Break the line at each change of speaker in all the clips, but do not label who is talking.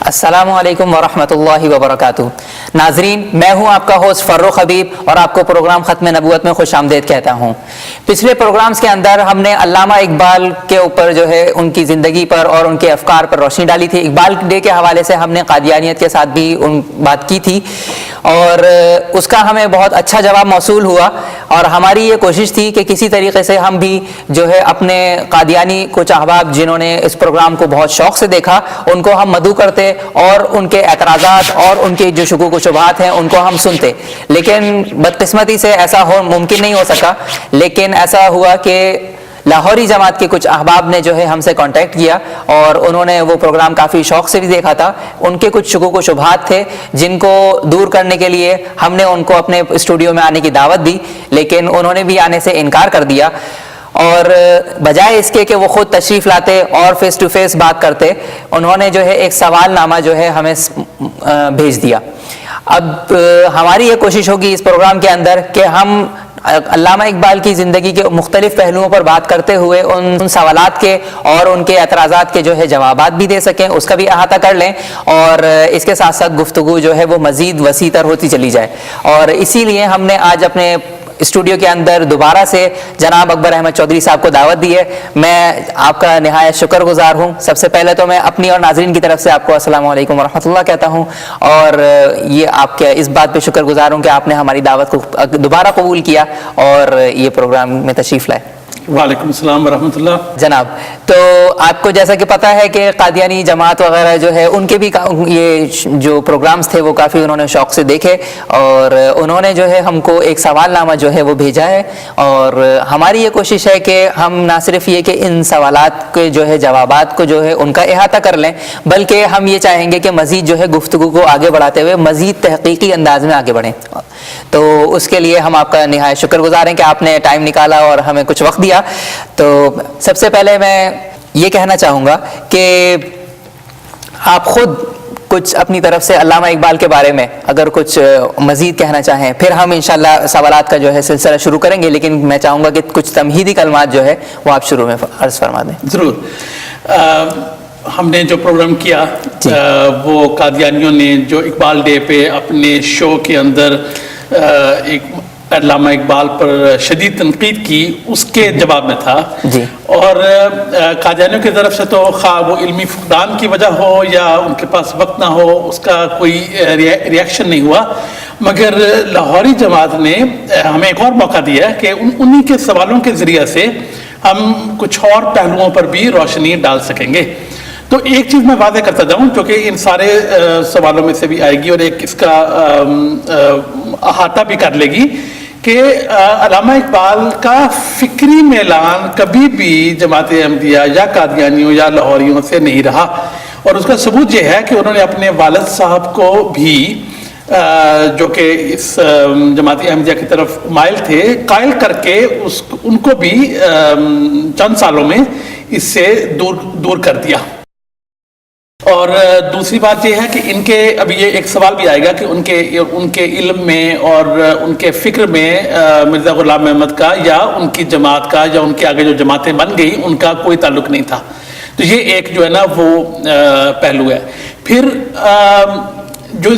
السلام علیکم ورحمۃ اللہ وبرکاتہ. ناظرین، میں ہوں آپ کا ہوسٹ فروخ حبیب اور آپ کو پروگرام ختم نبوت میں خوش آمدید کہتا ہوں. پچھلے پروگرامز کے اندر ہم نے علامہ اقبال کے اوپر جو ہے ان کی زندگی پر اور ان کے افکار پر روشنی ڈالی تھی. اقبال ڈے کے حوالے سے ہم نے قادیانیت کے ساتھ بھی بات کی تھی اور اس کا ہمیں بہت اچھا جواب موصول ہوا اور ہماری یہ کوشش تھی کہ کسی طریقے سے ہم بھی جو ہے اپنے قادیانی کچھ احباب جنہوں نے اس پروگرام کو بہت شوق سے دیکھا ان کو ہم مدعو کرتے اور ان کے اعتراضات اور ان کے جو شکوک و شبہات ہیں ان کو ہم سنتے. لیکن بدقسمتی سے ایسا ممکن نہیں ہو سکا. لیکن ایسا ہوا کہ لاہوری جماعت کے کچھ احباب نے جو ہے ہم سے کانٹیکٹ کیا اور انہوں نے وہ پروگرام کافی شوق سے بھی دیکھا تھا. ان کے کچھ شکوک و شبہات تھے جن کو دور کرنے کے لیے ہم نے ان کو اپنے اسٹوڈیو میں آنے کی دعوت دی، لیکن انہوں نے بھی آنے سے انکار کر دیا. اور بجائے اس کے کہ وہ خود تشریف لاتے اور فیس ٹو فیس بات کرتے، انہوں نے جو ہے ایک سوال نامہ جو ہے ہمیں بھیج دیا. اب ہماری یہ کوشش ہوگی اس پروگرام کے اندر کہ ہم علامہ اقبال کی زندگی کے مختلف پہلوؤں پر بات کرتے ہوئے ان سوالات کے اور ان کے اعتراضات کے جو ہے جوابات بھی دے سکیں، اس کا بھی احاطہ کر لیں اور اس کے ساتھ ساتھ گفتگو جو ہے وہ مزید وسیع تر ہوتی چلی جائے. اور اسی لیے ہم نے آج اپنے اسٹوڈیو کے اندر دوبارہ سے جناب اکبر احمد چودھری صاحب کو دعوت دی ہے. میں آپ کا نہایت شکر گزار ہوں. سب سے پہلے تو میں اپنی اور ناظرین کی طرف سے آپ کو السلام علیکم ورحمۃ اللہ کہتا ہوں اور یہ آپ کے اس بات پہ شکر گزار ہوں کہ آپ نے ہماری دعوت کو دوبارہ قبول کیا اور یہ پروگرام میں تشریف لائے.
وعلیکم السلام ورحمۃ اللہ.
جناب، تو آپ کو جیسا کہ پتہ ہے کہ قادیانی جماعت وغیرہ جو ہے ان کے بھی یہ جو پروگرامز تھے وہ کافی انہوں نے شوق سے دیکھے اور انہوں نے جو ہے ہم کو ایک سوال نامہ جو ہے وہ بھیجا ہے اور ہماری یہ کوشش ہے کہ ہم نہ صرف یہ کہ ان سوالات کے جو ہے جوابات کو جو ہے ان کا احاطہ کر لیں، بلکہ ہم یہ چاہیں گے کہ مزید جو ہے گفتگو کو آگے بڑھاتے ہوئے مزید تحقیقی انداز میں آگے بڑھیں. تو اس کے لیے ہم آپ کا نہایت شکر گزار ہیں کہ آپ نے ٹائم نکالا اور ہمیں کچھ وقت دیا. تو سب سے پہلے میں یہ کہنا چاہوں گا کہ آپ خود کچھ اپنی طرف سے علامہ اقبال کے بارے میں اگر کچھ مزید کہنا چاہیں، پھر ہم انشاءاللہ سوالات کا جو ہے سلسلہ شروع کریں گے، لیکن میں چاہوں گا کہ کچھ تمہیدی کلمات جو ہے وہ آپ شروع میں عرض فرما دیں.
ضرور. ہم نے جو پروگرام کیا وہ قادیانیوں نے جو اقبال ڈے پہ اپنے شو کے اندر ایک علامہ اقبال پر شدید تنقید کی، اس کے جواب میں تھا. اور قادیانیوں کی طرف سے تو خواہ وہ علمی فقدان کی وجہ ہو یا ان کے پاس وقت نہ ہو، اس کا کوئی ریاکشن نہیں ہوا. مگر لاہوری جماعت نے ہمیں ایک اور موقع دیا کہ انہی کے سوالوں کے ذریعے سے ہم کچھ اور پہلوؤں پر بھی روشنی ڈال سکیں گے. تو ایک چیز میں واضح کرتا جاؤں جو کہ ان سارے سوالوں میں سے بھی آئے گی اور ایک اس کا احاطہ بھی کر لے گی کہ علامہ اقبال کا فکری میلان کبھی بھی جماعت احمدیہ یا قادیانیوں یا لاہوریوں سے نہیں رہا. اور اس کا ثبوت یہ ہے کہ انہوں نے اپنے والد صاحب کو بھی جو کہ اس جماعت احمدیہ کی طرف مائل تھے، قائل کر کے ان کو بھی چند سالوں میں اس سے دور کر دیا. اور دوسری بات یہ ہے کہ ان کے ابھی یہ ایک سوال بھی آئے گا کہ ان کے علم میں اور ان کے فکر میں مرزا غلام احمد کا یا ان کی جماعت کا یا ان کے آگے جو جماعتیں بن گئی ان کا کوئی تعلق نہیں تھا. تو یہ ایک جو ہے نا وہ پہلو ہے. پھر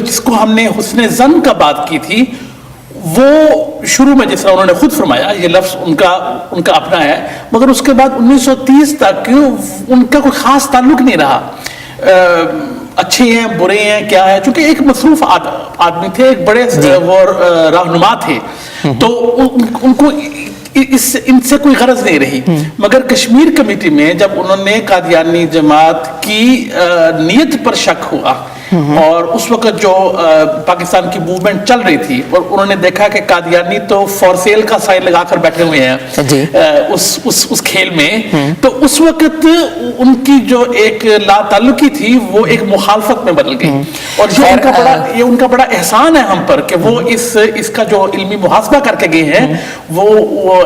جس کو ہم نے حسن ظن کا بات کی تھی، وہ شروع میں جس طرح انہوں نے خود فرمایا یہ لفظ ان کا اپنا ہے، مگر اس کے بعد 1930 تک ان کا کوئی خاص تعلق نہیں رہا. اچھے ہیں برے ہیں کیا ہے، چونکہ ایک مصروف آدمی تھے، ایک بڑے وہ رہنما تھے، تو ان کو ان سے کوئی غرض نہیں رہی. مگر کشمیر کمیٹی میں جب انہوں نے قادیانی جماعت کی نیت پر شک ہوا اور اس وقت جو پاکستان کی موومنٹ چل رہی تھی اور انہوں نے دیکھا کہ قادیانی تو فور سیل کا سائن لگا کر بیٹھے ہوئے ہیں
جی
اس کھیل میں، تو اس وقت ان کی جو ایک لا تعلقی تھی وہ ایک مخالفت میں بدل گئی، اور یہ ان کا بڑا احسان ہے ہم پر کہ وہ اس کا جو علمی محاسبہ کر کے گئے ہیں، وہ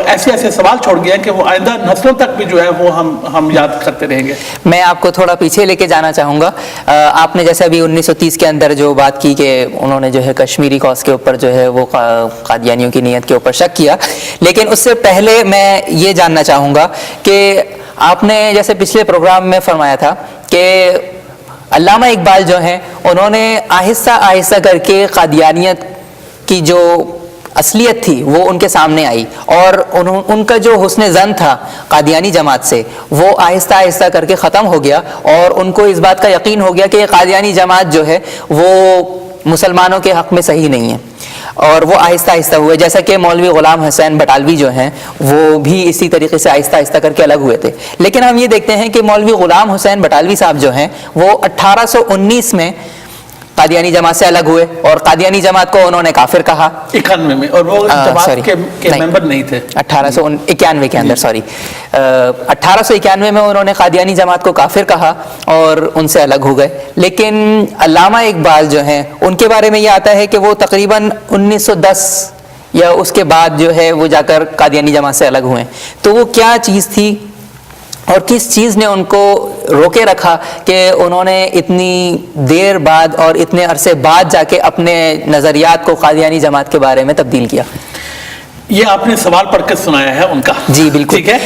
ایسے سوال چھوڑ گئے ہیں کہ وہ آئندہ نسلوں تک بھی جو ہے وہ ہم یاد کرتے رہیں گے۔
میں آپ کو تھوڑا پیچھے لے کے جانا چاہوں گا، آپ نے جیسے ابھی 1930 کے اندر جو بات کی کہ انہوں نے جو ہے کشمیری کاز کے اوپر جو ہے وہ قادیانیوں کی نیت کے اوپر شک کیا، لیکن اس سے پہلے میں یہ جاننا چاہوں گا کہ آپ نے جیسے پچھلے پروگرام میں فرمایا تھا کہ علامہ اقبال جو ہیں انہوں نے آہستہ آہستہ کر کے قادیانیت کی جو اصلیت تھی وہ ان کے سامنے آئی، اور ان کا جو حسن ظن تھا قادیانی جماعت سے وہ آہستہ آہستہ کر کے ختم ہو گیا، اور ان کو اس بات کا یقین ہو گیا کہ یہ قادیانی جماعت جو ہے وہ مسلمانوں کے حق میں صحیح نہیں ہے، اور وہ آہستہ آہستہ ہوئے، جیسا کہ مولوی غلام حسین بٹالوی جو ہیں وہ بھی اسی طریقے سے آہستہ آہستہ کر کے الگ ہوئے تھے۔ لیکن ہم یہ دیکھتے ہیں کہ مولوی غلام حسین بٹالوی صاحب جو ہیں وہ 1819 میں قادیانی جماعت سے الگ ہوئے، اور قادیانی جماعت کو انہوں نے کافر کہا
91 میں، اور وہ جماعت کے ممبر نہیں تھے
1891 کے اندر، 1891 میں انہوں نے قادیانی جماعت کو کافر کہا اور ان سے الگ ہو گئے۔ لیکن علامہ اقبال جو ہیں ان کے بارے میں یہ آتا ہے کہ وہ تقریباً 1910 یا اس کے بعد جو ہے وہ جا کر قادیانی جماعت سے الگ ہوئے، تو وہ کیا چیز تھی اور کس چیز نے ان کو روکے رکھا کہ انہوں نے اتنی دیر بعد اور اتنے عرصے بعد جا کے اپنے نظریات کو قادیانی جماعت کے بارے میں تبدیل کیا؟
یہ آپ نے سوال پڑھ کے سنایا ہے ان کا،
جی بالکل،
ٹھیک ہے۔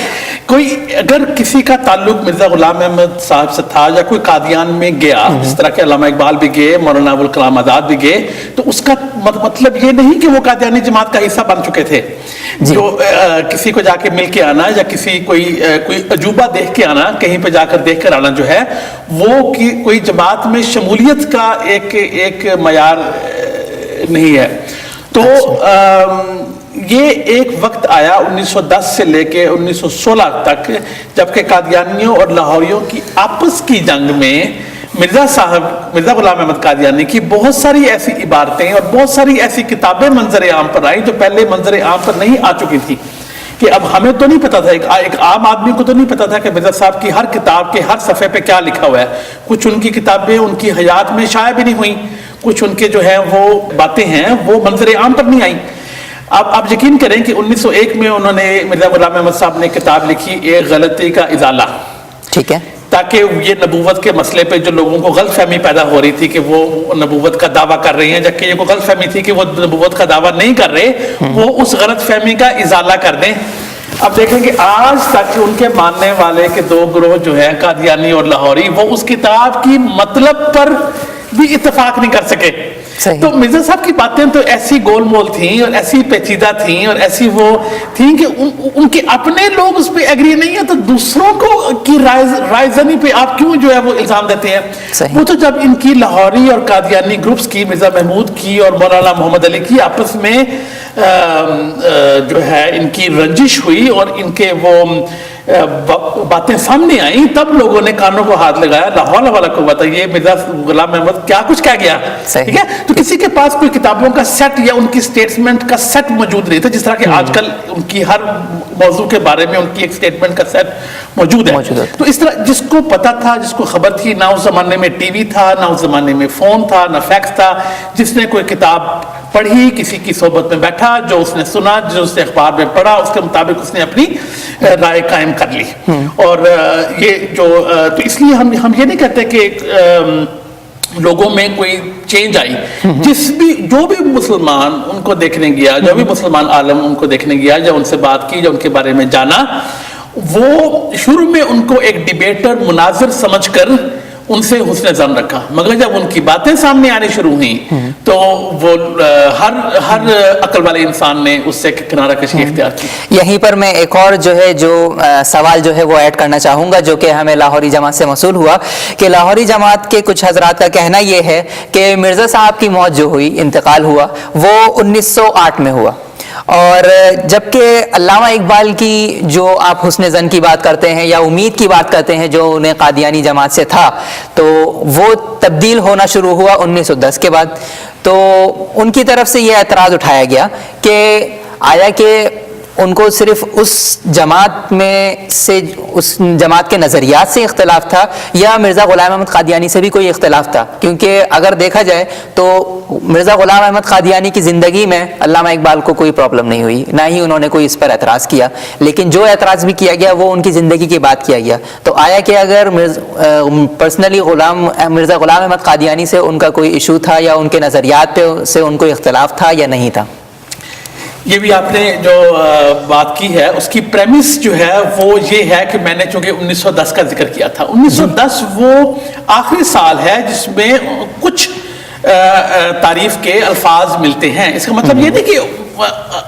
کوئی اگر کسی کا تعلق مرزا غلام احمد صاحب سے تھا یا کوئی قادیان میں گیا، جس طرح کہ علامہ اقبال بھی گئے، مولانا ابوالکلام آزاد بھی گئے، تو اس کا مطلب یہ نہیں کہ وہ قادیانی جماعت کا حصہ بن چکے تھے۔ جو کسی کو جا کے مل کے آنا یا کوئی عجوبہ دیکھ کے آنا، کہیں پہ جا کر دیکھ کر آنا جو ہے وہ کوئی جماعت میں شمولیت کا ایک معیار نہیں ہے۔ تو یہ ایک وقت آیا 1910 سے لے کے 1916 تک، جبکہ قادیانیوں اور لاہوریوں کی آپس کی جنگ میں مرزا غلام احمد قادیانی کی بہت ساری ایسی عبارتیں اور بہت ساری ایسی کتابیں منظر عام پر آئیں جو پہلے منظر عام پر نہیں آ چکی تھی، کہ اب ہمیں تو نہیں پتا تھا، ایک عام آدمی کو تو نہیں پتا تھا کہ مرزا صاحب کی ہر کتاب کے ہر صفحے پہ کیا لکھا ہوا ہے۔ کچھ ان کی کتابیں ان کی حیات میں شائع بھی نہیں ہوئیں، کچھ ان کے جو ہے وہ باتیں ہیں وہ منظر عام پر نہیں آئیں۔ آپ یقین کریں کہ 1901 میں انہوں نے مرزا غلام احمد صاحب نے کتاب لکھی ایک غلطی کا ازالہ،
ٹھیک ہے، تاکہ
یہ نبوت کے مسئلے پہ جو لوگوں کو غلط فہمی پیدا ہو رہی تھی کہ وہ نبوت کا دعویٰ کر رہے ہیں، جبکہ یہ کوئی غلط فہمی تھی کہ وہ نبوت کا دعویٰ نہیں کر رہے، وہ اس غلط فہمی کا ازالہ کر دیں۔ اب دیکھیں کہ آج تک ان کے ماننے والے کے دو گروہ جو ہیں قادیانی اور لاہوری، وہ اس کتاب کی مطلب پر بھی اتفاق نہیں کر سکے۔ تو مرزا صاحب کی باتیں تو ایسی گول مول تھیں اور ایسی پیچیدہ تھیں اور ایسی وہ تھیں کہ ان کے اپنے لوگ اس پہ ایگری نہیں ہیں، تو دوسروں کو کی رائے زنی پہ آپ کیوں جو ہے وہ الزام دیتے ہیں؟ وہ تو جب ان کی لاہوری اور قادیانی گروپس کی، مرزا محمود کی اور مولانا محمد علی کی آپس میں جو ہے ان کی رنجش ہوئی اور ان کے وہ باتیں سامنے آئیں، تب لوگوں نے کانوں کو ہاتھ لگایا، لا حول ولا قوت، یہ مرزا غلام احمد کیا کچھ کہہ گیا، ٹھیک ہے۔ تو کسی کے پاس کوئی کتابوں کا سیٹ یا ان کی سٹیٹمنٹ کا سیٹ موجود نہیں تھا، جس طرح کہ آج کل ان کی ہر موضوع کے بارے میں ان کی ایک سٹیٹمنٹ کا سیٹ موجود ہے۔ تو اس طرح جس کو پتا تھا، جس کو خبر تھی، نہ اس زمانے میں ٹی وی تھا، نہ اس زمانے میں فون تھا، نہ فیکس تھا، جس نے کوئی کتاب پڑھی، کسی کی صحبت میں بیٹھا، جو اس نے سنا، جو اس نے اخبار میں پڑھا، اس کے مطابق اس نے اپنی رائے قائم کر لی۔ اور یہ جو تو اس لیے ہم یہ نہیں کہتے کہ لوگوں میں کوئی چینج آئی، جو بھی مسلمان ان کو دیکھنے گیا، جو بھی مسلمان عالم ان کو دیکھنے گیا، یا ان سے بات کی، یا ان کے بارے میں جانا، وہ شروع میں ان کو ایک ڈیبیٹر، مناظر سمجھ کر ان سے حسن ظن رکھا، مگر جب ان کی باتیں سامنے آنے شروع ہوئیں تو وہ ہر عقل والے انسان نے اس سے کنارہ کشی اختیار کی۔
یہیں پر میں ایک اور جو سوال جو ہے وہ ایڈ کرنا چاہوں گا، جو کہ ہمیں لاہوری جماعت سے موصول ہوا، کہ لاہوری جماعت کے کچھ حضرات کا کہنا یہ ہے کہ مرزا صاحب کی موت جو ہوئی، انتقال ہوا، وہ 1908 میں ہوا، اور جبکہ علامہ اقبال کی جو آپ حسن ظن کی بات کرتے ہیں یا امید کی بات کرتے ہیں جو انہیں قادیانی جماعت سے تھا، تو وہ تبدیل ہونا شروع ہوا 1910 کے بعد. تو ان کی طرف سے یہ اعتراض اٹھایا گیا کہ آیا کہ ان کو صرف اس جماعت میں سے اس جماعت کے نظریات سے اختلاف تھا یا مرزا غلام احمد قادیانی سے بھی کوئی اختلاف تھا؟ کیونکہ اگر دیکھا جائے تو مرزا غلام احمد قادیانی کی زندگی میں علامہ اقبال کو کوئی پرابلم نہیں ہوئی، نہ ہی انہوں نے کوئی اس پر اعتراض کیا، لیکن جو اعتراض بھی کیا گیا وہ ان کی زندگی کی بات کیا گیا. تو آیا کہ اگر پرسنلی مرزا غلام احمد قادیانی سے ان کا کوئی ایشو تھا یا ان کے نظریات پہ سے ان کو اختلاف تھا یا نہیں تھا؟
یہ بھی آپ نے جو بات کی ہے اس کی پریمس جو ہے وہ یہ ہے کہ میں نے چونکہ 1910 کا ذکر کیا تھا، 1910 وہ آخری سال ہے جس میں کچھ تعریف کے الفاظ ملتے ہیں. اس کا مطلب یہ نہیں کہ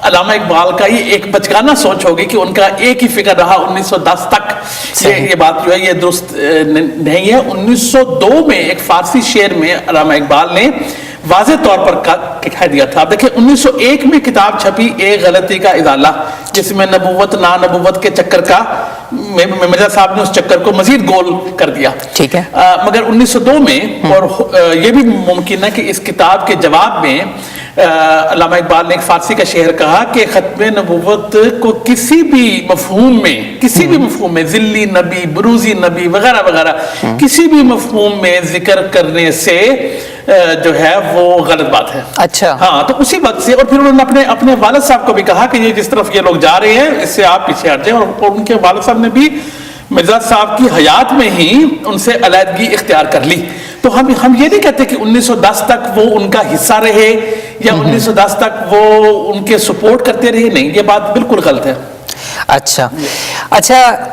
علامہ اقبال کا یہ ایک بچگانہ سوچ ہوگی کہ ان کا ایک ہی فکر رہا 1910 تک. یہ بات جو ہے یہ درست نہیں ہے. 1902 میں ایک فارسی شعر میں علامہ اقبال نے واضح طور پر کہہ دیا تھا. اب دیکھیں 1901 میں کتاب چھپی ایک غلطی کا ازالہ، جس میں نبوت نا نبوت کے چکر کا مرزا صاحب نے اس چکر کو مزید گول کر دیا.
ٹھیک ہے.
مگر 1902 میں اور یہ بھی ممکن ہے کہ اس کتاب کے جواب میں علامہ اقبال نے ایک فارسی کا شعر کہا کہ ختم نبوت کو کسی بھی مفہوم میں ذلی نبی، بروزی نبی وغیرہ وغیرہ کسی بھی مفہوم میں ذکر کرنے سے جو ہے وہ غلط بات ہے.
اچھا.
ہاں، تو اسی وقت سے اور پھر انہوں نے اپنے والد صاحب کو بھی کہا کہ یہ جس طرف یہ لوگ جا رہے ہیں اس سے آپ پیچھے ہٹ جائیں، اور ان کے والد صاحب نے بھی مرزا صاحب کی حیات میں ہی ان سے علیحدگی اختیار کر لی. تو ہم یہ نہیں کہتے کہ 1910 تک وہ ان کا حصہ رہے یا 1910 تک وہ ان کے سپورٹ کرتے رہے، نہیں، یہ بات بالکل غلط ہے.
اچھا.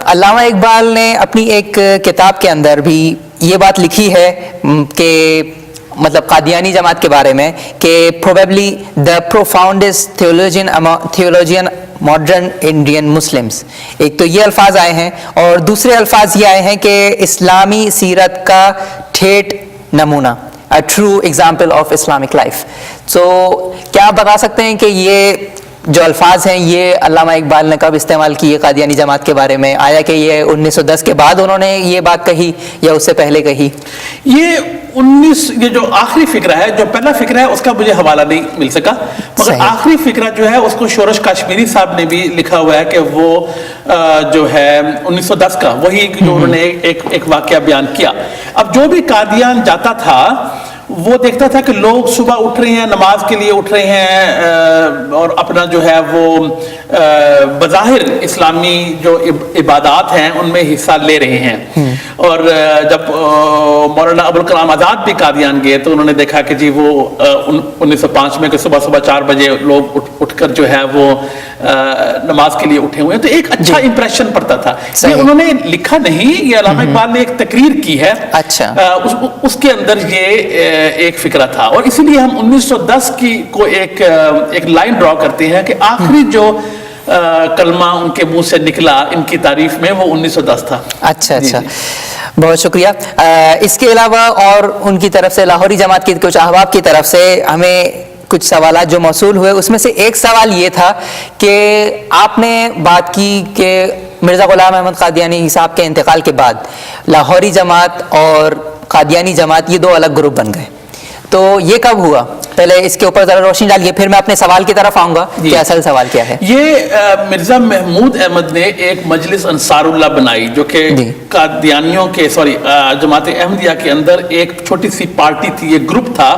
علامہ اقبال نے اپنی ایک کتاب کے اندر بھی یہ بات لکھی ہے کہ مطلب قادیانی جماعت کے بارے میں کہ probably the profoundest theologian modern Indian Muslims. ایک تو یہ الفاظ آئے ہیں اور دوسرے الفاظ یہ آئے ہیں کہ اسلامی سیرت کا ٹھیٹ نمونہ، a true example of Islamic life. So کیا آپ بتا سکتے ہیں کہ یہ جو الفاظ ہیں یہ علامہ اقبال نے کب استعمال کیے قادیانی جماعت کے بارے میں؟ آیا کہ یہ 1910 کے بعد انہوں نے یہ بات کہی یا اس سے پہلے کہی؟
یہ جو آخری فکرہ ہے، جو پہلا فکرہ ہے اس کا مجھے حوالہ نہیں مل سکا، مگر آخری فکرہ جو ہے اس کو شورش کاشمیری صاحب نے بھی لکھا ہوا ہے کہ وہ جو ہے 1910 کا وہی جو انہوں نے ایک واقعہ بیان کیا. اب جو بھی قادیان جاتا تھا وہ دیکھتا تھا کہ لوگ صبح اٹھ رہے ہیں، نماز کے لیے اٹھ رہے ہیں اور اپنا جو ہے وہ بظاہر اسلامی جو عبادات ہیں ان میں حصہ لے رہے ہیں. اور جب مولانا ابوالکلام آزاد بھی قادیان گئے تو انہوں نے دیکھا کہ جی وہ 1905 میں کہ صبح 4 بجے لوگ اٹھ کر جو ہے وہ نماز کے لیے اٹھے ہوئے ہیں، تو ایک اچھا امپریشن پڑتا تھا. یہ انہوں نے لکھا نہیں، یہ علامہ اقبال نے ایک تقریر کی ہے.
اچھا.
اس کے اندر یہ ایک فکرہ تھا اور اسی لیے ہم 1910 کو ایک لائن ڈرا کرتے ہیں کہ آخری جو کلمہ ان کے منہ سے نکلا ان کی تعریف میں وہ 1910 تھا.
اچھا. بہت شکریہ. اس کے علاوہ اور ان کی طرف سے لاہوری جماعت کی کچھ احباب کی طرف سے ہمیں کچھ سوالات جو موصول ہوئے، اس میں سے ایک سوال یہ تھا کہ آپ نے بات کی کہ مرزا غلام احمد قادیانی صاحب کے انتقال کے بعد لاہوری جماعت اور قادیانی جماعت یہ 2 الگ گروپ بن گئے، تو یہ کب ہوا؟ پہلے اس کے اوپر ذرا روشنی ڈالیے، پھر میں اپنے سوال کی طرف آؤں گا کہ اصل سوال کیا ہے.
یہ مرزا محمود احمد نے ایک مجلس انصار اللہ بنائی جو کہ قادیانیوں کے جماعت احمدیہ کے اندر ایک چھوٹی سی پارٹی تھی، ایک گروپ تھا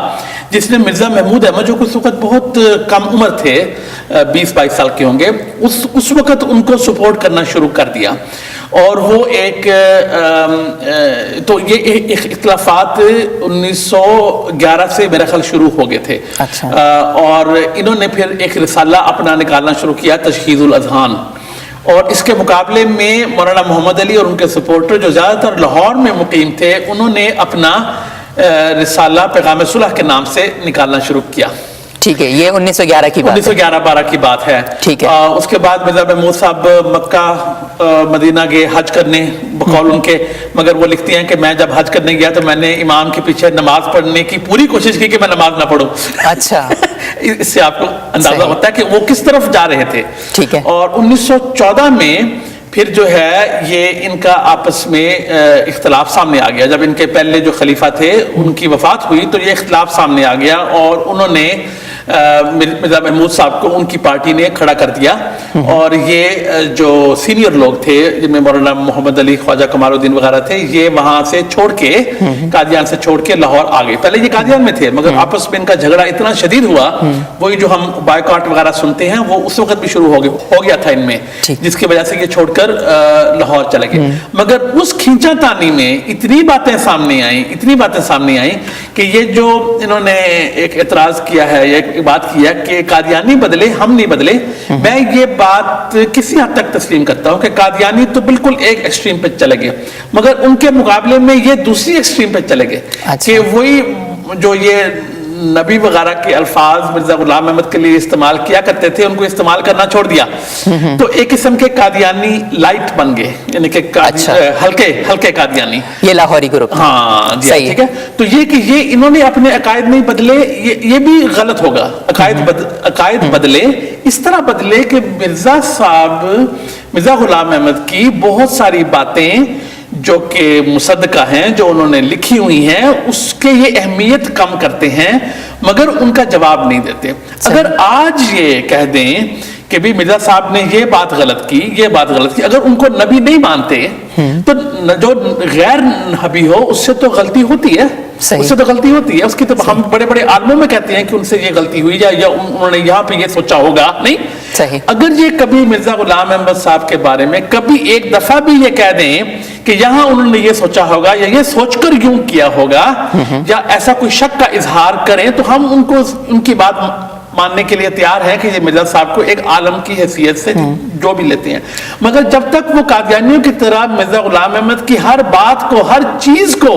جس نے مرزا محمود احمد جو اس وقت بہت کم عمر تھے، 20-22 سال کے ہوں گے، اس وقت ان کو سپورٹ کرنا شروع کر دیا. اور وہ تو یہ اختلافات 1911 سے میرا خیال شروع ہو گئے تھے. اور انہوں نے پھر ایک رسالہ اپنا نکالنا شروع کیا، تشخیص الاذہان. اور اس کے مقابلے میں مولانا محمد علی اور ان کے سپورٹر جو زیادہ تر لاہور میں مقیم تھے انہوں نے اپنا رسالہ پیغام صلح کے نام سے نکالنا شروع کیا.
ٹھیک ہے، یہ 1911 کی بات ہے.
1911-12 کی بات ہے.
ٹھیک ہے.
اس کے بعد مرزا محمود صاحب مکہ مدینہ گئے حج کرنے بقول ان کے، مگر وہ لکھتی ہیں کہ میں جب حج کرنے گیا تو میں نے امام کے پیچھے نماز پڑھنے کی پوری کوشش کی کہ میں نماز نہ پڑھوں.
اچھا.
اس سے آپ کو اندازہ ہوتا ہے کہ وہ کس طرف جا رہے تھے.
ٹھیک ہے.
اور 1914 میں پھر جو ہے یہ ان کا آپس میں اختلاف سامنے آ گیا. جب ان کے پہلے جو خلیفہ تھے ان کی وفات ہوئی تو یہ اختلاف سامنے آ گیا اور انہوں نے مرزا محمود صاحب کو ان کی پارٹی نے کھڑا کر دیا. اور یہ جو سینئر لوگ تھے جن میں مولانا محمد علی، خواجہ کمال الدین وغیرہ تھے، یہ وہاں سے چھوڑ کے قادیان سے چھوڑ کے لاہور آ گئے. پہلے یہ قادیان میں تھے مگر آپس میں ان کا جھگڑا اتنا شدید ہوا، وہی جو ہم بائیکاٹ وغیرہ سنتے ہیں وہ اس وقت بھی شروع ہو گیا تھا ان میں، جس کی وجہ سے یہ چھوڑ کر لاہور چلے گئے. مگر اس کھینچا تانی میں اتنی باتیں سامنے آئیں کہ یہ جو انہوں نے ایک اعتراض کیا ہے یا ایک بات کیا کہ قادیانی بدلے ہم نہیں بدلے، میں یہ بات کسی حد تک تسلیم کرتا ہوں کہ قادیانی تو بالکل ایک ایکسٹریم پہ چلے گئے مگر ان کے مقابلے میں یہ دوسری ایکسٹریم پہ چلے گئے. کہ وہی جو یہ نبی وغیرہ کے الفاظ مرزا غلام احمد کے لیے استعمال کیا کرتے تھے ان کو استعمال کرنا چھوڑ دیا. تو ایک قسم کے قادیانی لائٹ بن گئے، یعنی کہ ہلکے قادیانی، یہ
لاہوری گروپ.
ہاں جی ٹھیک ہے. تو یہ کہ یہ انہوں نے اپنے عقائد نہیں بدلے، یہ بھی غلط ہوگا. عقائد بدلے اس طرح بدلے کہ مرزا غلام احمد کی بہت ساری باتیں جو کہ مصدقہ ہیں، جو انہوں نے لکھی ہوئی ہیں، اس کے یہ اہمیت کم کرتے ہیں مگر ان کا جواب نہیں دیتے. اگر آج یہ کہہ دیں کہ بھی مرزا صاحب نے یہ بات غلط کی، اگر ان کو نبی نہیں مانتے تو جو غیر نبی ہو اس سے تو غلطی ہوتی ہے. اس کی تو ہم بڑے بڑے عالموں میں کہتے ہیں کہ ان سے یہ غلطی ہوئی یا انہوں نے یہاں پہ یہ سوچا ہوگا. نہیں
صحیح.
اگر یہ کبھی مرزا غلام احمد صاحب کے بارے میں کبھی ایک دفعہ بھی یہ کہہ دیں کہ یہاں انہوں نے یہ سوچا ہوگا یا یہ سوچ کر یوں کیا ہوگا یا ایسا کوئی شک کا اظہار کریں تو ہم ان کی بات ماننے کے لیے تیار ہے کہ یہ مرزا صاحب کو ایک عالم کی حیثیت سے جو بھی لیتے ہیں. مگر جب تک وہ قادیانیوں کی طرح مرزا غلام احمد کی ہر بات کو، ہر چیز کو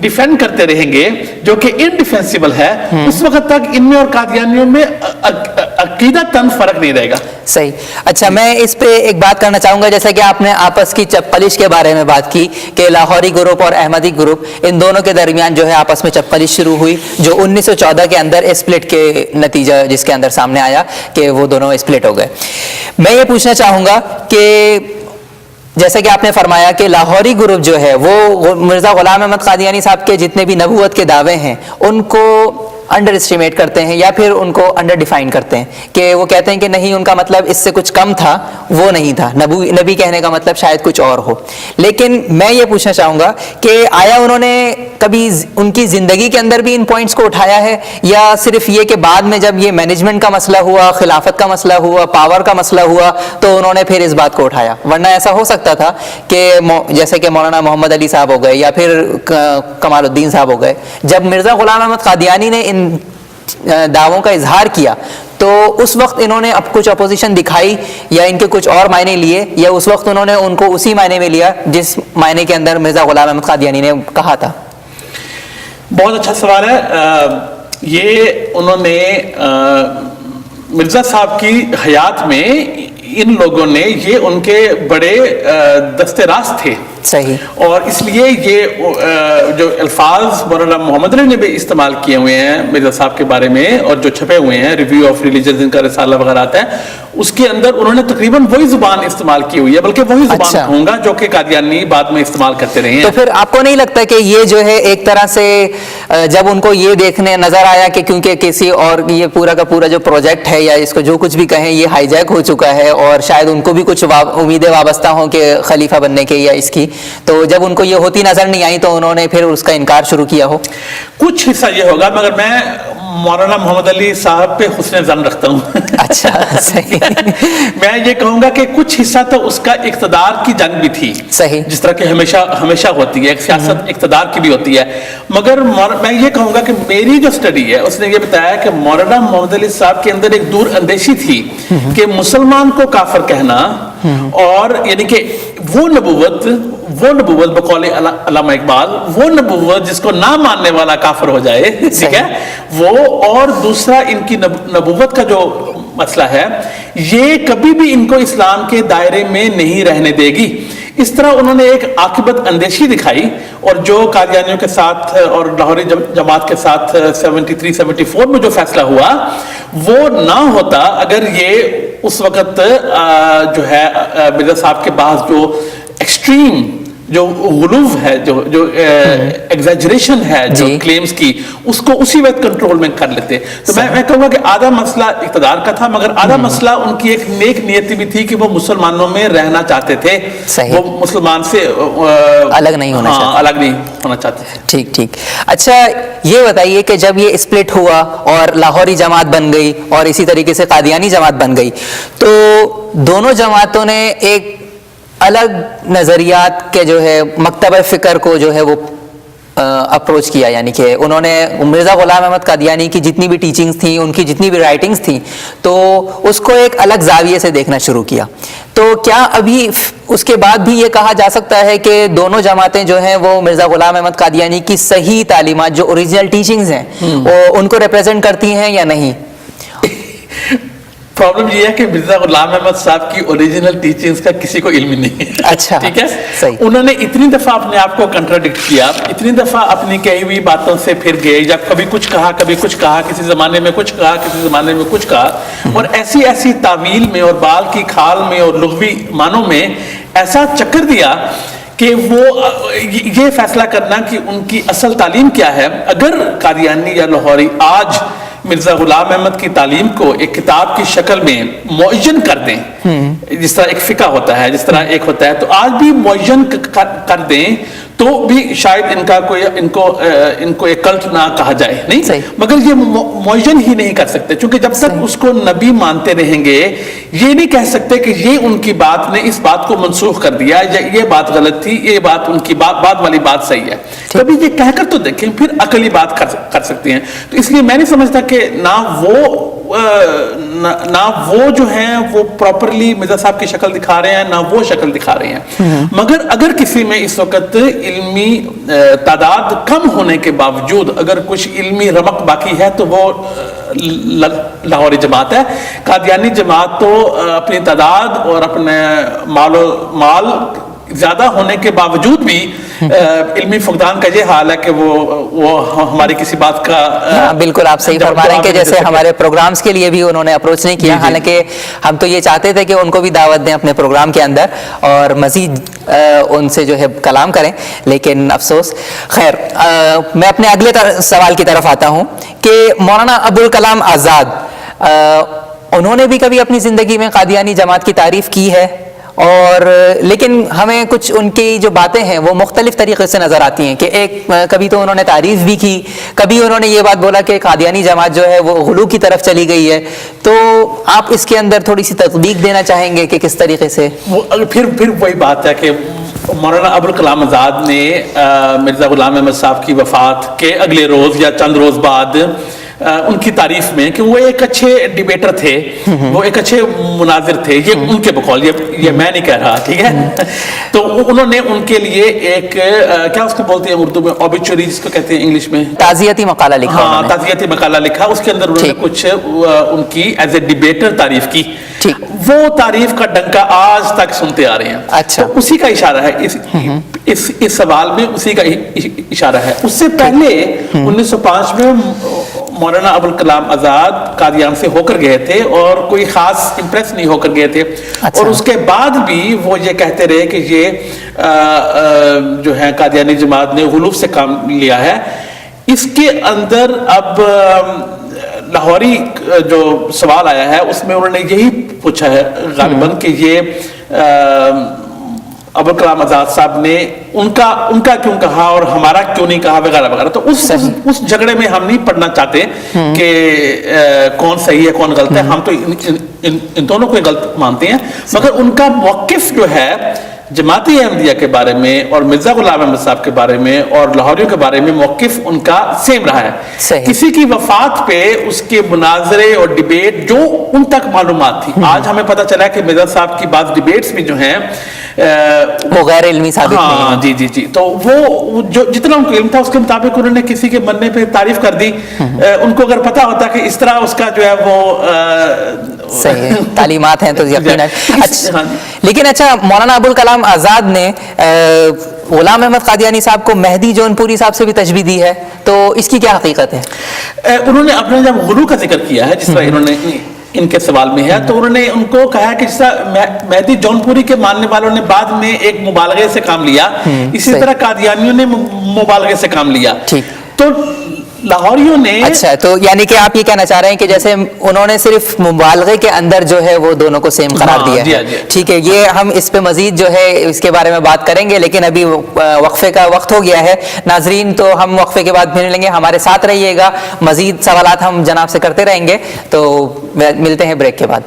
ڈیفینڈ کرتے رہیں گے جو کہ انڈیفینسیبل ہے، اس وقت تک ان میں اور قادیانیوں میں عقیدتاً فرق نہیں رہے گا.
صحیح. اچھا، میں اس پہ ایک بات کرنا چاہوں گا. جیسا کہ آپ نے آپس کی چپقلش کے بارے میں بات کی کہ لاہوری گروپ اور احمدی گروپ، ان دونوں کے درمیان جو ہے آپس میں چپقلش شروع ہوئی جو 1914 کے اندر اسپلٹ کے نتیجہ جس کے اندر سامنے آیا کہ وہ دونوں اسپلٹ ہو گئے. میں یہ پوچھنا چاہوں گا کہ جیسا کہ آپ نے فرمایا کہ لاہوری گروپ جو ہے وہ مرزا غلام احمد قادیانی صاحب کے جتنے بھی نبوت کے دعوے ہیں ان کو انڈر اسٹیمیٹ کرتے ہیں یا پھر ان کو انڈر ڈیفائن کرتے ہیں کہ وہ کہتے ہیں کہ نہیں، ان کا مطلب اس سے کچھ کم تھا، وہ نہیں تھا. نبی کہنے کا مطلب شاید کچھ اور ہو. لیکن میں یہ پوچھنا چاہوں گا کہ آیا انہوں نے کبھی ان کی زندگی کے اندر بھی ان پوائنٹس کو اٹھایا ہے یا صرف یہ کہ بعد میں جب یہ مینجمنٹ کا مسئلہ ہوا، خلافت کا مسئلہ ہوا، پاور کا مسئلہ ہوا تو انہوں نے پھر اس بات کو اٹھایا؟ ورنہ ایسا ہو سکتا تھا کہ جیسے کہ مولانا محمد علی صاحب ہو گئے یا پھر کمال الدین صاحب ہو گئے، جب مرزا غلام احمد قادیانی نے ان دعووں کا اظہار کیا تو اس وقت انہوں نے اب کچھ اپوزیشن دکھائی یا ان کے کچھ اور معنی لیے یا اس وقت انہوں نے ان کو اسی معنی میں لیا جس معنی کے اندر مرزا غلام احمد قادیانی نے کہا تھا؟
بہت اچھا سوال ہے. یہ انہوں نے مرزا صاحب کی حیات میں ان لوگوں نے یہ ان کے بڑے دست راست تھے.
صحیح. اور
اس لیے یہ جو الفاظ مولانا محمد علی نے بھی استعمال کیے ہوئے ہیں مرزا صاحب کے بارے میں اور جو چھپے ہوئے ہیں ریویو آف ریلیجن جن کا رسالہ وغیرہ آتا ہے اس کے اندر انہوں نے تقریباً وہی زبان استعمال کی ہوئی ہے، بلکہ وہی زبان کہوں گا جو کہ قادیانی بعد میں استعمال کرتے رہے ہیں.
تو پھر آپ کو نہیں لگتا کہ یہ جو ہے ایک طرح سے جب ان کو یہ دیکھنے نظر آیا کہ کیونکہ کسی اور یہ پورا کا پورا جو پروجیکٹ ہے یا اس کو جو کچھ بھی کہیں یہ ہائی جیک ہو چکا ہے اور شاید ان کو بھی کچھ امیدیں وابستہ ہوں کہ خلیفہ بننے کے یا اس کی، تو جب ان کو یہ ہوتی نظر نہیں آئی تو انہوں نے پھر اس کا انکار شروع کیا ہو؟
کچھ حصہ یہ ہوگا مگر میں مولانا محمد علی صاحب پہ حسن ظن رکھتا ہوں.
اچھا صحیح.
میں یہ کہوں گا کہ کچھ حصہ تو اس کا اقتدار کی جنگ بھی تھی.
صحیح.
جس طرح کہ ہمیشہ ہوتی ہے، ایک سیاست اقتدار کی بھی ہوتی ہے. مگر میں یہ کہوں گا کہ میری جو سٹڈی ہے اس نے یہ بتایا کہ مولانا محمد علی صاحب کے اندر ایک دور اندیشی تھی کہ مسلمان کو کافر کہنا اور یعنی کہ وہ نبوت وہ نبوت بقول علامہ اقبال، وہ نبوت جس کو نہ ماننے والا کافر ہو جائے، ٹھیک ہے، وہ، اور دوسرا ان کی نبوت کا جو مسئلہ ہے یہ کبھی بھی ان کو اسلام کے دائرے میں نہیں رہنے دے گی. اس طرح انہوں نے ایک عاقبت اندیشی دکھائی، اور جو قادیانیوں کے ساتھ اور لاہوری جماعت کے ساتھ 73-74 میں جو فیصلہ ہوا وہ نہ ہوتا اگر یہ اس وقت جو ہے مرزا صاحب کے پاس جو ایکسٹریم جو غلوف ہے، جو ایگزیجریشن ہے جو کلیمز کی، اس کو اسی وقت کنٹرول میں کر لیتے. تو میں کہوں گا کہ آدھا مسئلہ اقتدار کا تھا، مگر آدھا مسئلہ ان کی ایک نیک نیتی بھی تھی کہ وہ مسلمانوں میں رہنا چاہتے تھے، وہ مسلمان سے
الگ نہیں
ہونا چاہتے تھے.
ٹھیک ٹھیک. اچھا یہ بتائیے کہ جب یہ اسپلٹ ہوا اور لاہوری جماعت بن گئی اور اسی طریقے سے قادیانی جماعت بن گئی، تو دونوں جماعتوں نے ایک الگ نظریات کے جو ہے مکتب فکر کو جو ہے وہ اپروچ کیا، یعنی کہ انہوں نے مرزا غلام احمد قادیانی کی جتنی بھی ٹیچنگز تھیں، ان کی جتنی بھی رائٹنگز تھیں، تو اس کو ایک الگ زاویے سے دیکھنا شروع کیا. تو کیا ابھی اس کے بعد بھی یہ کہا جا سکتا ہے کہ دونوں جماعتیں جو ہیں وہ مرزا غلام احمد قادیانی کی صحیح تعلیمات جو اوریجنل ٹیچنگز ہیں وہ ان کو ریپرزینٹ کرتی ہیں یا نہیں؟
پرابلم یہ ہے کہ مرزا غلام احمد صاحب کی اوریجنل ٹیچنگز کا کسی کو علم نہیں ہے.
اچھا،
ٹھیک ہے،
صحیح.
انہوں نے اتنی دفعہ اپنے آپ کو کنٹراڈکٹ کیا، اتنی دفعہ اپنی کہی ہوئی باتوں سے پھر گئے، جب کبھی کچھ کہا کبھی کچھ کہا، کسی زمانے میں کچھ کہا کسی زمانے میں کچھ کہا، اور ایسی ایسی تعویل میں اور بال کی کھال میں اور لغوی معنوں میں ایسا چکر دیا کہ وہ یہ فیصلہ کرنا کہ ان کی اصل تعلیم کیا ہے. اگر قادیانی یا لاہوری آج مرزا غلام احمد کی تعلیم کو ایک کتاب کی شکل میں معین کر دیں، جس طرح ایک فقہ ہوتا ہے، جس طرح ایک ہوتا ہے، تو آج بھی معین کر دیں تو بھی شاید ان کو ایک کلٹ نہ کہا جائے، نہیں، مگر یہ معین ہی نہیں کر سکتے، چونکہ جب تک اس کو نبی مانتے رہیں گے یہ نہیں کہہ سکتے کہ یہ ان کی بات نے اس بات کو منسوخ کر دیا، یا یہ بات غلط تھی، یہ بات ان کی بات والی بات صحیح ہے. کبھی یہ کہہ کر تو دیکھیں، پھر عقلی بات کر سکتے ہیں. تو اس لیے میں نہیں سمجھتا کہ نہ وہ جو ہیں وہ پراپرلی مرزا صاحب کی شکل دکھا رہے ہیں، نہ وہ شکل دکھا رہے ہیں. مگر اگر کسی میں اس وقت علمی تعداد کم ہونے کے باوجود اگر کچھ علمی رمق باقی ہے تو وہ لاہوری جماعت ہے. قادیانی جماعت تو اپنی تعداد اور اپنے مال زیادہ ہونے کے باوجود بھی علمی فقدان کا یہ حال ہے کہ وہ ہماری کسی بات کا
بالکل آپ صحیح فرما رہے ہیں کہ جیسے ہمارے پروگرامز کے لیے بھی انہوں نے اپروچ نہیں کیا، حالانکہ ہم تو یہ چاہتے تھے کہ ان کو بھی دعوت دیں اپنے پروگرام کے اندر اور مزید ان سے جو ہے کلام کریں، لیکن افسوس. خیر، میں اپنے اگلے سوال کی طرف آتا ہوں کہ مولانا ابوالکلام آزاد انہوں نے بھی کبھی اپنی زندگی میں قادیانی جماعت کی تعریف کی ہے، اور لیکن ہمیں کچھ ان کی جو باتیں ہیں وہ مختلف طریقے سے نظر آتی ہیں کہ ایک کبھی تو انہوں نے تعریف بھی کی، کبھی انہوں نے یہ بات بولا کہ قادیانی جماعت جو ہے وہ غلو کی طرف چلی گئی ہے. تو آپ اس کے اندر تھوڑی سی تطبیق دینا چاہیں گے کہ کس طریقے سے؟
پھر وہی بات ہے کہ مولانا ابوالکلام آزاد نے مرزا غلام احمد صاحب کی وفات کے اگلے روز یا چند روز بعد ان کی تعریف میں کہ وہ ایک اچھے ڈیبیٹر تھے، وہ ایک اچھے مناظر تھے، یہ ان کے بقول، یہ میں نہیں کہہ رہا، ٹھیک ہے. تو انہوں نے ان کے لیے ایک کیا اس کو بولتے ہیں اردو میں، اوبیچوری جس کو کہتے ہیں انگلش میں،
تعزیتی مقالہ لکھا.
ہاں، تعزیتی مقالہ لکھا. اس کے اندر انہوں نے کچھ ان کی ایز اے ڈیبیٹر تعریف کی. وہ تعریف کا ڈنکا آج تک سنتے آ رہے ہیں.
اچھا،
اسی کا اشارہ ہے اس سوال میں، اسی کا اشارہ ہے. اس سے پہلے 1905 میں مولانا ابوالکلام آزاد قادیان سے ہو کر گئے تھے اور کوئی خاص امپریس نہیں ہو کر گئے تھے. اور اس کے بعد بھی وہ یہ کہتے رہے کہ یہ جو ہے قادیانی جماعت نے غلو سے کام لیا ہے. اس کے اندر اب لاہوری جو سوال آیا ہے اس میں انہوں نے یہی پوچھا ہے غالباً کہ یہ ابوالکلام آزاد صاحب نے ان کا کیوں کہا اور ہمارا کیوں نہیں کہا وغیرہ وغیرہ. تو اس جھگڑے میں ہم نہیں پڑنا چاہتے کہ کون صحیح ہے کون غلط ہے. ہم تو ان دونوں کو غلط مانتے ہیں، مگر ان کا موقف جو ہے جماعتی احمدیہ کے بارے میں اور مرزا غلام احمد صاحب کے بارے میں اور لاہوریوں کے بارے میں موقف ان کا سیم رہا ہے.
صحیح.
کسی کی وفات پہ اس کے مناظرے اور ڈیبیٹ جو ان تک معلومات تھی, آج ہمیں پتہ چلا کہ مرزا صاحب کی بعض ڈیبیٹس بھی جو ہیں
وہ غیر علمی ثابت نہیں
ہاں
ہے.
جی تو وہ جو جتنا ان کو علم تھا اس کے مطابق انہوں نے کسی کے مرنے پہ تعریف کر دی. ان کو اگر پتا ہوتا کہ اس طرح اس کا جو ہے وہ
صحیح ہے, تعلیمات ہیں تو یقیناً.
ہاں.
لیکن اچھا, مولانا ابوالکلام آزاد نے غلام احمد قادیانی صاحب کو مہدی جون پوری صاحب سے بھی تشبیہ دی ہے, تو اس کی کیا حقیقت ہے؟
انہوں نے اپنے جب غلو کا ذکر کیا ہے, جس طرح انہوں نے ان کے سوال میں ہے, تو انہوں نے ان کو کہا کہ جس طرح مہدی جون پوری کے ماننے والوں نے بعد میں ایک مبالغے سے کام لیا, اسی طرح قادیانیوں نے مبالغے سے کام لیا. تو لاہوریوں نے
اچھا, تو یعنی کہ آپ یہ کہنا چاہ رہے ہیں کہ جیسے انہوں نے صرف مبالغے کے اندر جو ہے وہ دونوں کو سیم قرار دیا ہے. ٹھیک ہے, یہ ہم اس پہ مزید جو ہے اس کے بارے میں بات کریں گے, لیکن ابھی وقفے کا وقت ہو گیا ہے. ناظرین, تو ہم وقفے کے بعد پھر ملیں گے, ہمارے ساتھ رہیے گا, مزید سوالات ہم جناب سے کرتے رہیں گے. تو ملتے ہیں بریک کے بعد.